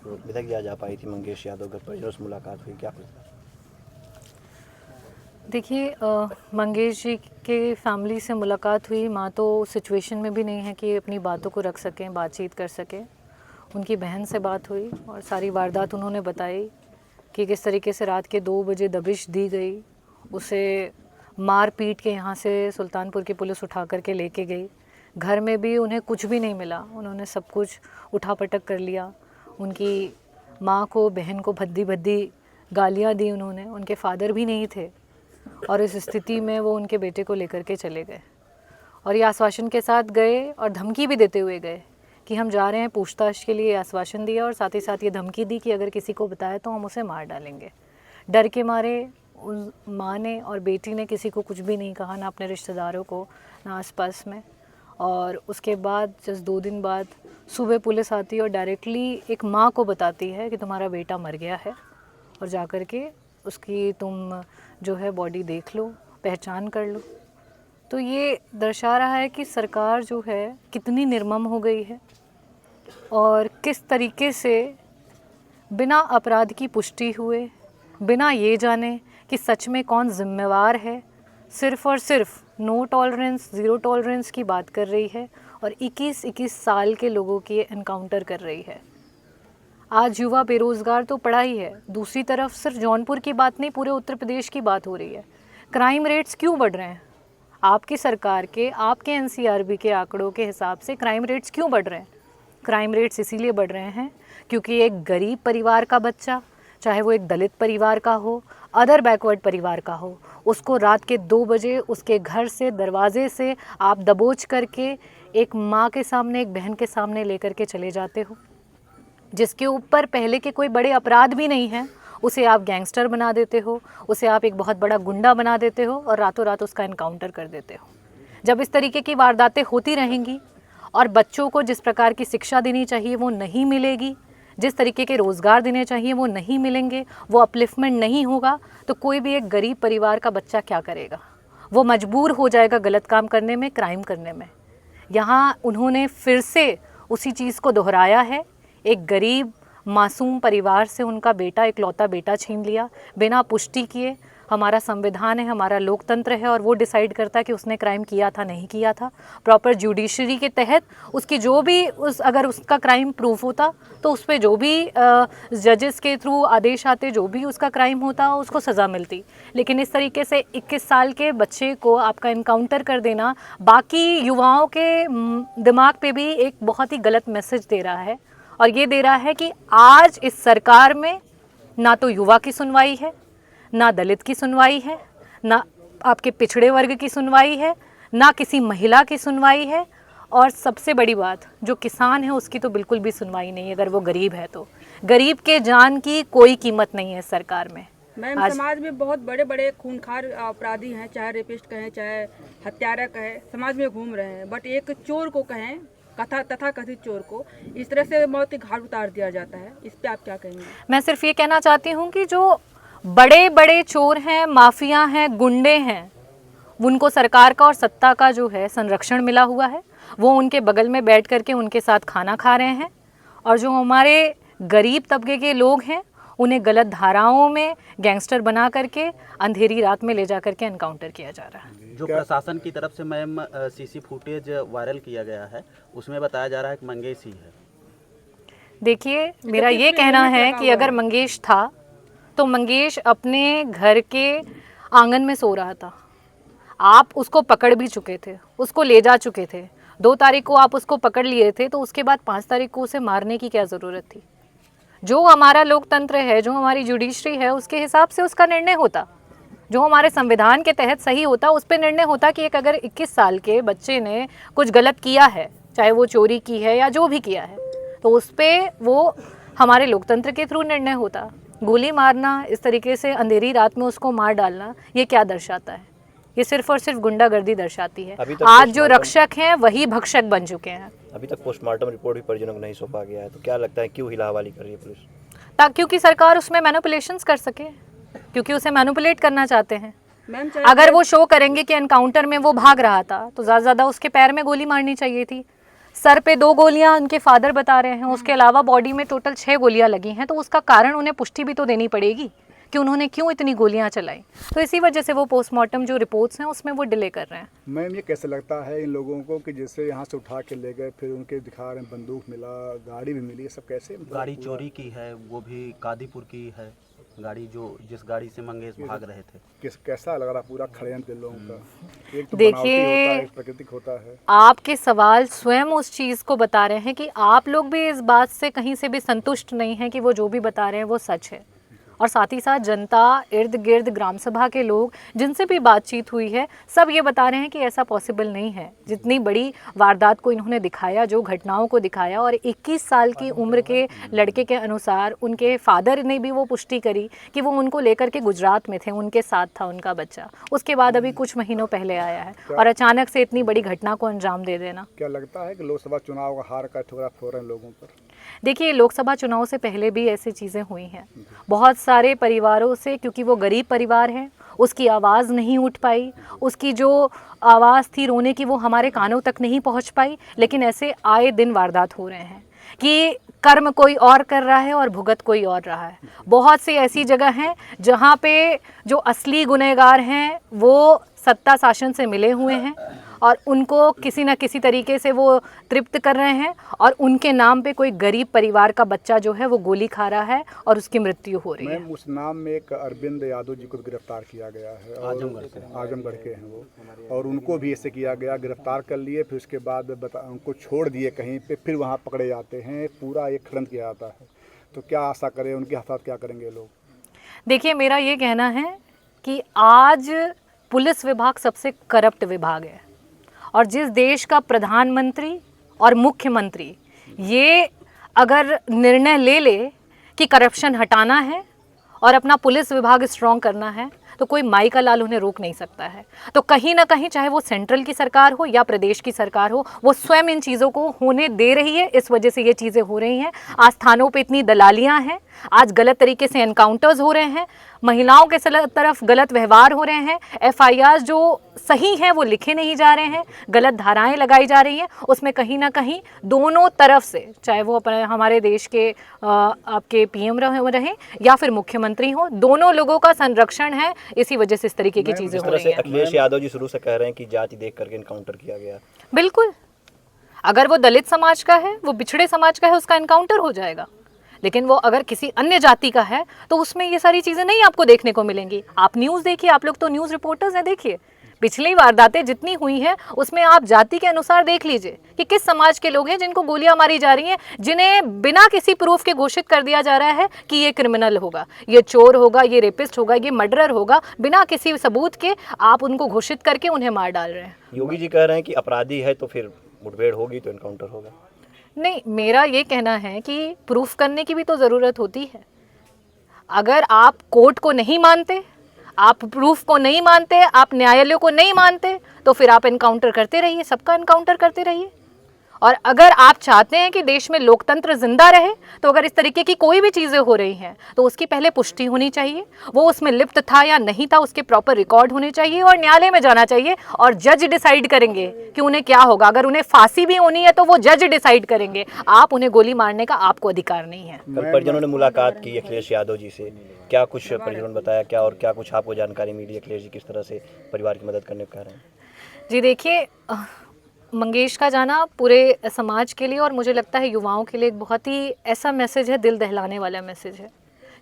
विदा किया जा पाई थी मंगेश यादव घर परिजनों से मुलाकात हुई, क्या कुछ? देखिए, मंगेश जी के फैमिली से मुलाकात हुई। माँ तो सिचुएशन में भी नहीं है कि अपनी बातों को रख सकें, बातचीत कर सकें। उनकी बहन से बात हुई और सारी वारदात उन्होंने बताई कि किस तरीके से रात के 2 बजे दबिश दी गई, उसे मार पीट के यहाँ से सुल्तानपुर की पुलिस उठा करके लेके गई। घर में भी उन्हें कुछ भी नहीं मिला, उन्होंने सब कुछ उठा पटक कर लिया। उनकी माँ को, बहन को भद्दी भद्दी गालियाँ दी उन्होंने। उनके फादर भी नहीं थे और इस स्थिति में वो उनके बेटे को लेकर के चले गए और ये आश्वासन के साथ गए और धमकी भी देते हुए गए कि हम जा रहे हैं पूछताछ के लिए। आश्वासन दिया और साथ ही साथ ये धमकी दी कि अगर किसी को बताया तो हम उसे मार डालेंगे। डर के मारे उस माँ ने और बेटी ने किसी को कुछ भी नहीं कहा, ना अपने रिश्तेदारों को, ना आसपास में। और उसके बाद जस्ट 2 दिन बाद सुबह पुलिस आती है और डायरेक्टली एक माँ को बताती है कि तुम्हारा बेटा मर गया है और जा कर के उसकी तुम जो है बॉडी देख लो, पहचान कर लो। तो ये दर्शा रहा है कि सरकार जो है कितनी निर्मम हो गई है और किस तरीके से बिना अपराध की पुष्टि हुए, बिना ये जाने कि सच में कौन जिम्मेवार है, सिर्फ़ और सिर्फ नो टॉलरेंस, ज़ीरो टॉलरेंस की बात कर रही है और 21-21 साल के लोगों की एनकाउंटर कर रही है। आज युवा बेरोज़गार तो पड़ा ही है, दूसरी तरफ सिर्फ जौनपुर की बात नहीं, पूरे उत्तर प्रदेश की बात हो रही है। क्राइम रेट्स क्यों बढ़ रहे हैं? आपकी सरकार के, आपके एनसीआरबी के आंकड़ों के हिसाब से क्राइम रेट्स क्यों बढ़ रहे हैं? क्राइम रेट्स इसीलिए बढ़ रहे हैं क्योंकि एक गरीब परिवार का बच्चा, चाहे वो एक दलित परिवार का हो, अदर बैकवर्ड परिवार का हो, उसको रात के 2 बजे उसके घर से, दरवाजे से आप दबोच करके एक माँ के सामने, एक बहन के सामने लेकर के चले जाते हो, जिसके ऊपर पहले के कोई बड़े अपराध भी नहीं हैं, उसे आप गैंगस्टर बना देते हो, उसे आप एक बहुत बड़ा गुंडा बना देते हो और रातों रात उसका एनकाउंटर कर देते हो। जब इस तरीके की वारदातें होती रहेंगी और बच्चों को जिस प्रकार की शिक्षा देनी चाहिए वो नहीं मिलेगी, जिस तरीके के रोज़गार देने चाहिए वो नहीं मिलेंगे, वो अपलिफ्टमेंट नहीं होगा, तो कोई भी एक गरीब परिवार का बच्चा क्या करेगा? वो मजबूर हो जाएगा गलत काम करने में, क्राइम करने में। यहाँ उन्होंने फिर से उसी चीज़ को दोहराया है। एक गरीब मासूम परिवार से उनका बेटा, इकलौता बेटा छीन लिया बिना पुष्टि किए। हमारा संविधान है, हमारा लोकतंत्र है और वो डिसाइड करता है कि उसने क्राइम किया था, नहीं किया था। प्रॉपर जुडिशरी के तहत उसकी जो भी अगर उसका क्राइम प्रूफ होता तो उस पर जो भी जजेस के थ्रू आदेश आते, जो भी उसका क्राइम होता उसको सज़ा मिलती। लेकिन इस तरीके से 21 साल के बच्चे को आपका इनकाउंटर कर देना बाकी युवाओं के दिमाग पे भी एक बहुत ही गलत मैसेज दे रहा है और ये दे रहा है कि आज इस सरकार में ना तो युवा की सुनवाई है, ना दलित की सुनवाई है, ना आपके पिछड़े वर्ग की सुनवाई है, ना किसी महिला की सुनवाई है और सबसे बड़ी बात, जो किसान है उसकी तो बिल्कुल भी सुनवाई नहीं है। अगर वो गरीब है तो गरीब के जान की कोई कीमत नहीं है सरकार में। मैम, समाज में बहुत बड़े बड़े खूंखार अपराधी हैं, चाहे रेपिस्ट कहें, चाहे हत्यारा कहें, समाज में घूम रहे हैं। बट एक चोर को कहें, तथा कथित चोर को इस तरह से मौत के घाट उतार दिया जाता है। इस पे आप क्या कहेंगे? मैं सिर्फ ये कहना चाहती हूँ कि जो बड़े बड़े चोर हैं, माफिया हैं, गुंडे हैं, उनको सरकार का और सत्ता का जो है संरक्षण मिला हुआ है। वो उनके बगल में बैठ करके उनके साथ खाना खा रहे हैं और जो हमारे गरीब तबके के लोग हैं उन्हें गलत धाराओं में गैंगस्टर बना करके अंधेरी रात में ले जा करके एनकाउंटर किया जा रहा है। जो प्रशासन की तरफ से मैम सीसी फुटेज वायरल किया गया है उसमें बताया जा रहा है कि मंगेश ही है। देखिए, मेरा ये कहना है कि अगर मंगेश था तो मंगेश अपने घर के आंगन में सो रहा था। आप उसको पकड़ भी चुके थे, उसको ले जा चुके थे। 2 तारीख को आप उसको पकड़ लिए थे, तो उसके बाद 5 तारीख को उसे मारने की क्या ज़रूरत थी? जो हमारा लोकतंत्र है, जो हमारी जुडिशरी है, उसके हिसाब से उसका निर्णय होता। जो हमारे संविधान के तहत सही होता उस पर निर्णय होता कि एक अगर 21 साल के बच्चे ने कुछ गलत किया है, चाहे वो चोरी की है या जो भी किया है, तो उस पर वो हमारे लोकतंत्र के थ्रू निर्णय होता। गोली मारना, इस तरीके से अंधेरी रात में उसको मार डालना, ये क्या दर्शाता है? ये सिर्फ और सिर्फ गुंडागर्दी दर्शाती है। आज जो रक्षक हैं वही भक्षक बन चुके हैं। अभी तक पोस्टमार्टम रिपोर्ट भी परिजनों को नहीं सौंपा गया है, तो क्या लगता है क्यों हिलाहवाली कर रही है पुलिस? क्योंकि सरकार उसमें मैनिपुलेशंस कर सके, क्योंकि उसे मैनिपुलेट करना चाहते हैं। मैम, अगर वो शो करेंगे कि एनकाउंटर में वो भाग रहा था तो ज़्यादा से ज़्यादा उसके पैर में गोली मारनी चाहिए थी। सर पे 2 गोलियां उनके फादर बता रहे हैं, उसके अलावा बॉडी में टोटल 6 गोलियां लगी हैं। तो उसका कारण उन्हें पुष्टि भी तो देनी पड़ेगी कि उन्होंने क्यों इतनी गोलियां चलाई। तो इसी वजह से वो पोस्टमार्टम जो रिपोर्ट्स हैं उसमें वो डिले कर रहे हैं। मैम ये कैसे लगता है इन लोगों को कि जैसे यहाँ से उठा के ले गए, फिर उनके दिखा रहे हैं बंदूक मिला, गाड़ी भी मिली, ये सब कैसे? गाड़ी चोरी की है, वो भी कादीपुर की है गाड़ी, जिस गाड़ी से मंगेश भाग रहे थे। कैसा लग रहा पूरा षड्यंत्र लोगों का? एक तो देखिए, बनावटी होता है, एक प्राकृतिक होता है। आपके सवाल स्वयं उस चीज़ को बता रहे हैं कि आप लोग भी इस बात से कहीं से भी संतुष्ट नहीं हैं कि वो जो भी बता रहे हैं वो सच है। और साथ ही साथ जनता, इर्द गिर्द ग्राम सभा के लोग जिनसे भी बातचीत हुई है, सब ये बता रहे हैं कि ऐसा पॉसिबल नहीं है। जितनी बड़ी वारदात को इन्होंने दिखाया, जो घटनाओं को दिखाया, और 21 साल की उम्र के लड़के के अनुसार उनके फादर ने भी वो पुष्टि करी कि वो उनको लेकर के गुजरात में थे, उनके साथ था उनका बच्चा। उसके बाद अभी कुछ महीनों पहले आया है और अचानक से इतनी बड़ी घटना को अंजाम दे देना। क्या लगता है कि लोकसभा चुनाव का हार का ठुकरा फोड़ रहे हैं लोगों पर? देखिए, लोकसभा चुनाव से पहले भी ऐसी चीज़ें हुई हैं। बहुत सारे परिवारों से, क्योंकि वो गरीब परिवार है, उसकी आवाज़ नहीं उठ पाई, उसकी जो आवाज़ थी रोने की वो हमारे कानों तक नहीं पहुंच पाई। लेकिन ऐसे आए दिन वारदात हो रहे हैं कि कर्म कोई और कर रहा है और भुगत कोई और रहा है। बहुत सी ऐसी जगह हैं जहाँ पे जो असली गुनहगार हैं वो सत्ता शासन से मिले हुए हैं और उनको किसी न किसी तरीके से वो तृप्त कर रहे हैं, और उनके नाम पे कोई गरीब परिवार का बच्चा जो है वो गोली खा रहा है और उसकी मृत्यु हो रही है। मैम, उस नाम में एक अरविंद यादव जी को गिरफ्तार किया गया है, आजमगढ़ के हैं वो, और उनको भी ऐसे किया गया, गिरफ्तार कर लिए, फिर उसके बाद उनको छोड़ दिए कहीं पे, फिर वहाँ पकड़े जाते हैं। पूरा एक षड्यंत्र किया जाता है। तो क्या आशा करें, उनके साथ क्या करेंगे लोग? देखिए, मेरा ये कहना है कि आज पुलिस विभाग सबसे करप्ट विभाग है, और जिस देश का प्रधानमंत्री और मुख्यमंत्री ये अगर निर्णय ले कि करप्शन हटाना है और अपना पुलिस विभाग स्ट्रॉन्ग करना है, तो कोई माई का लाल उन्हें रोक नहीं सकता है। तो कहीं ना कहीं, चाहे वो सेंट्रल की सरकार हो या प्रदेश की सरकार हो, वो स्वयं इन चीज़ों को होने दे रही है। इस वजह से ये चीज़ें हो रही हैं। आज थानों पे इतनी दलालियां हैं, आज गलत तरीके से एनकाउंटर्स हो रहे हैं, महिलाओं के तरफ गलत व्यवहार हो रहे हैं, FIR जो सही हैं वो लिखे नहीं जा रहे हैं, गलत धाराएं लगाई जा रही हैं। उसमें कहीं ना कहीं दोनों तरफ से, चाहे वो अपने हमारे देश के आपके PM रहें या फिर मुख्यमंत्री हो, दोनों लोगों का संरक्षण है। इसी वजह से इस तरीके की चीज़ें हो रही हैं। अखिलेश यादव जी शुरू से कह रहे हैं कि जाति देख करके इनकाउंटर किया गया। बिल्कुल, अगर वो दलित समाज का है, वो पिछड़े समाज का है, उसका इनकाउंटर हो जाएगा। लेकिन वो अगर किसी अन्य जाति का है तो उसमें ये सारी चीज़ें नहीं आपको देखने को मिलेंगी। आप न्यूज़ देखिए, आप लोग तो न्यूज़ रिपोर्टर्स हैं, देखिए पिछली वारदातें जितनी हुई हैं उसमें आप जाति के अनुसार देख लीजिए कि किस समाज के लोग हैं जिनको गोलियां मारी जा रही हैं, जिन्हें बिना किसी प्रूफ के घोषित कर दिया जा रहा है कि ये क्रिमिनल होगा, ये चोर होगा, ये रेपिस्ट होगा, ये मर्डरर होगा। बिना किसी सबूत के आप उनको घोषित करके उन्हें मार डाल रहे हैं। योगी जी कह रहे हैं कि अपराधी है तो फिर मुठभेड़ होगी तो इनकाउंटर होगा। नहीं, मेरा ये कहना है कि प्रूफ करने की भी तो ज़रूरत होती है। अगर आप कोर्ट को नहीं मानते, आप प्रूफ को नहीं मानते, आप न्यायालयों को नहीं मानते, तो फिर आप एनकाउंटर करते रहिए, सबका एनकाउंटर करते रहिए। और अगर आप चाहते हैं कि देश में लोकतंत्र जिंदा रहे, तो अगर इस तरीके की कोई भी चीज़ें हो रही हैं तो उसकी पहले पुष्टि होनी चाहिए। वो उसमें लिप्त था या नहीं था, उसके प्रॉपर रिकॉर्ड होने चाहिए और न्यायालय में जाना चाहिए और जज डिसाइड करेंगे कि उन्हें क्या होगा। अगर उन्हें फांसी भी होनी है तो वो जज डिसाइड करेंगे। आप उन्हें गोली मारने का आपको अधिकार नहीं है। कल परिजनों ने मुलाकात की अखिलेश यादव जी से, क्या कुछ परिजनों ने बताया, क्या और क्या कुछ आपको जानकारी मिली? अखिलेश जी किस तरह से परिवार की मदद करने को कह रहे हैं? जी देखिए, मंगेश का जाना पूरे समाज के लिए और मुझे लगता है युवाओं के लिए एक बहुत ही ऐसा मैसेज है, दिल दहलाने वाला मैसेज है।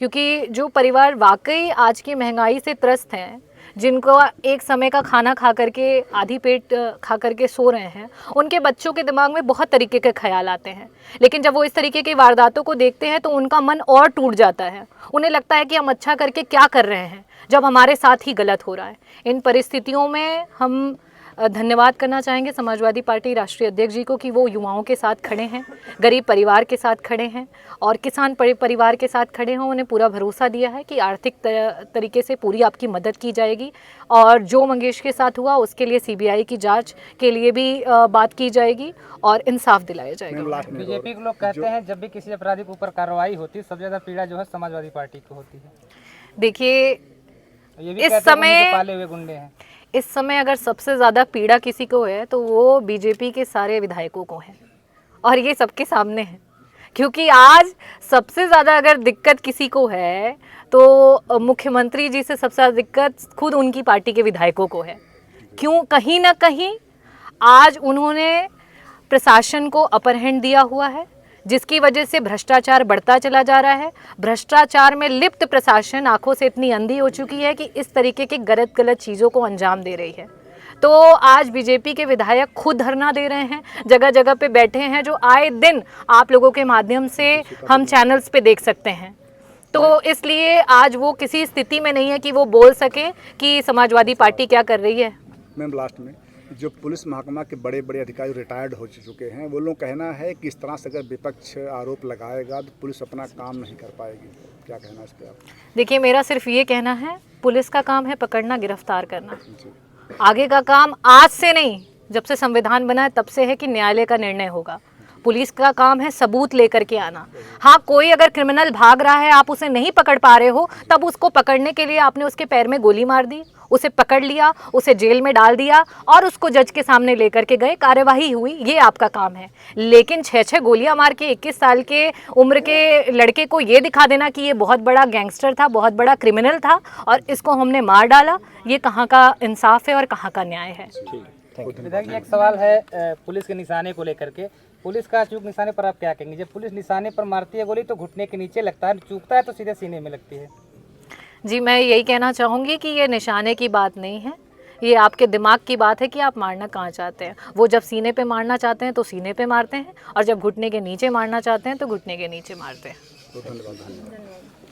क्योंकि जो परिवार वाकई आज की महंगाई से त्रस्त हैं, जिनको एक समय का खाना खा करके आधी पेट खा करके सो रहे हैं, उनके बच्चों के दिमाग में बहुत तरीके के ख्याल आते हैं। लेकिन जब वो इस तरीके की वारदातों को देखते हैं तो उनका मन और टूट जाता है। उन्हें लगता है कि हम अच्छा करके क्या कर रहे हैं जब हमारे साथ ही गलत हो रहा है। इन परिस्थितियों में हम धन्यवाद करना चाहेंगे समाजवादी पार्टी राष्ट्रीय अध्यक्ष जी को कि वो युवाओं के साथ खड़े हैं, गरीब परिवार के साथ खड़े हैं और किसान परिवार के साथ खड़े हैं। उन्हें पूरा भरोसा दिया है कि आर्थिक तरीके से पूरी आपकी मदद की जाएगी और जो मंगेश के साथ हुआ उसके लिए CBI की जांच के लिए भी बात की जाएगी और इंसाफ दिलाया जाएगा। बीजेपी के लोग कहते हैं जब भी किसी अपराधी के ऊपर कार्रवाई होती है सबसे ज़्यादा पीड़ा जो है समाजवादी पार्टी को होती है। देखिए, ये भी पाले हुए गुंडे हैं। इस समय अगर सबसे ज़्यादा पीड़ा किसी को है तो वो बीजेपी के सारे विधायकों को है। और ये सबके सामने है। क्योंकि आज सबसे ज़्यादा अगर दिक्कत किसी को है तो मुख्यमंत्री जी से सबसे ज़्यादा दिक्कत खुद उनकी पार्टी के विधायकों को है। क्यों? कहीं ना कहीं आज उन्होंने प्रशासन को अपर हैंड दिया हुआ है, जिसकी वजह से भ्रष्टाचार बढ़ता चला जा रहा है। भ्रष्टाचार में लिप्त प्रशासन आंखों से इतनी अंधी हो चुकी है कि इस तरीके की गलत चीज़ों को अंजाम दे रही है। तो आज बीजेपी के विधायक खुद धरना दे रहे हैं, जगह जगह पे बैठे हैं, जो आए दिन आप लोगों के माध्यम से हम चैनल्स पे देख सकते हैं। तो इसलिए आज वो किसी स्थिति में नहीं है कि वो बोल सके कि समाजवादी पार्टी क्या कर रही है। मैम लास्ट में जो पुलिस महकमा के बड़े बड़े अधिकारी रिटायर्ड हो चुके हैं, वो लोग कहना है कि इस तरह से अगर विपक्ष आरोप लगाएगा तो पुलिस अपना काम नहीं कर पाएगी। क्या कहना है इस पर आप? देखिए, मेरा सिर्फ ये कहना है, पुलिस का काम है पकड़ना, गिरफ्तार करना। आगे का काम आज से नहीं, जब से संविधान बना है तब से है कि न्यायालय का निर्णय होगा। पुलिस का काम है सबूत लेकर के आना। हाँ, कोई अगर क्रिमिनल भाग रहा है, आप उसे नहीं पकड़ पा रहे हो, तब उसको पकड़ने के लिए आपने उसके पैर में गोली मार दी, उसे पकड़ लिया, उसे जेल में डाल दिया और उसको जज के सामने लेकर के गए, कार्यवाही हुई, ये आपका काम है। लेकिन 6 गोलियां मार के 21 साल के उम्र के लड़के को ये दिखा देना कि ये बहुत बड़ा गैंगस्टर था, बहुत बड़ा क्रिमिनल था और इसको हमने मार डाला, ये कहाँ का इंसाफ है और कहाँ का न्याय है। विधायक जी, एक सवाल है पुलिस के निशाने को लेकर के। पुलिस का चूक निशाने पर आप क्या कहेंगे? जब पुलिस निशाने पर मारती है गोली तो घुटने के नीचे लगता है, चूकता है तो सीधे सीने में लगती है। जी, मैं यही कहना चाहूँगी कि ये निशाने की बात नहीं है, ये आपके दिमाग की बात है कि आप मारना कहाँ चाहते हैं। वो जब सीने पे मारना चाहते हैं तो सीने पे मारते हैं और जब घुटने के नीचे मारना चाहते हैं तो घुटने के नीचे मारते हैं। धन्यवाद।